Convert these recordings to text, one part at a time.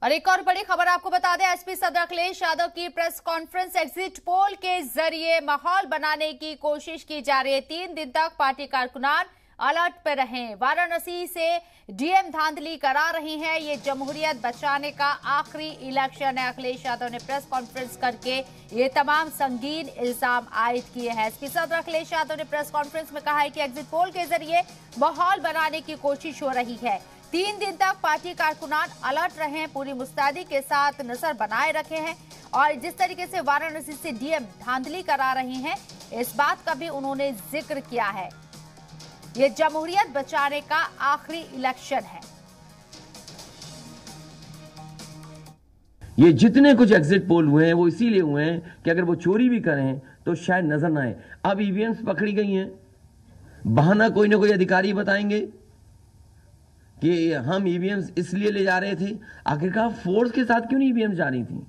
और एक और बड़ी खबर आपको बता दें, एसपी सदर अखिलेश यादव की प्रेस कॉन्फ्रेंस एग्जिट पोल के जरिए माहौल बनाने की कोशिश की जा रही है। 3 दिन तक पार्टी कारकुनान अलर्ट पर रहे। वाराणसी से डीएम धांधली करा रही हैं। ये जमहूरियत बचाने का आखिरी इलेक्शन है। अखिलेश यादव ने प्रेस कॉन्फ्रेंस करके ये तमाम संगीन इल्जाम आयद किए हैं। एसपी सदर अखिलेश यादव ने प्रेस कॉन्फ्रेंस में कहा है कि एग्जिट पोल के जरिए माहौल बनाने की कोशिश हो रही है। 3 दिन तक पार्टी कारकुनान अलर्ट रहे, पूरी मुस्तैदी के साथ नजर बनाए रखे हैं और जिस तरीके से वाराणसी से डीएम धांधली करा रहे हैं, इस बात का भी उन्होंने जिक्र किया है। ये जमहूरियत बचाने का आखिरी इलेक्शन है। ये जितने कुछ एग्जिट पोल हुए हैं वो इसीलिए हुए हैं कि अगर वो चोरी भी करें तो शायद नजर ना आए। अब ईवीएम्स पकड़ी गई हैं, बहाना कोई ना कोई अधिकारी बताएंगे कि हम ईवीएम्स इसलिए ले जा रहे थे। आखिरकार फोर्स के साथ क्यों नहीं ईवीएम जा रही थी?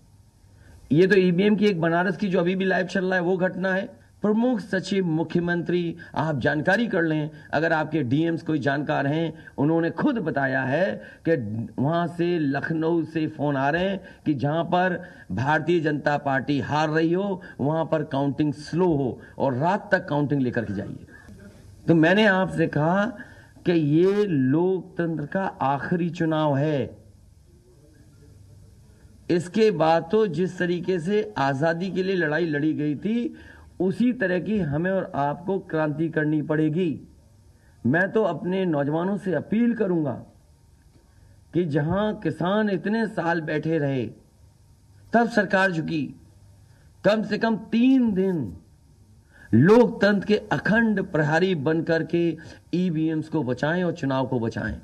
ये तो ईवीएम की एक बनारस की जो अभी भी लाइव चल रहा है वो घटना है। प्रमुख सचिव मुख्यमंत्री, आप जानकारी कर लें, अगर आपके डीएम्स कोई जानकार हैं, उन्होंने खुद बताया है कि वहां से लखनऊ से फोन आ रहे हैं कि जहां पर भारतीय जनता पार्टी हार रही हो वहां पर काउंटिंग स्लो हो और रात तक काउंटिंग लेकर के जाइए। तो मैंने आपसे कहा कि ये लोकतंत्र का आखिरी चुनाव है। इसके बाद तो जिस तरीके से आजादी के लिए लड़ाई लड़ी गई थी उसी तरह की हमें और आपको क्रांति करनी पड़ेगी। मैं तो अपने नौजवानों से अपील करूंगा कि जहां किसान इतने साल बैठे रहे तब सरकार झुकी, कम से कम 3 दिन लोकतंत्र के अखंड प्रहरी बनकर के ईवीएम्स को बचाएं और चुनाव को बचाएं।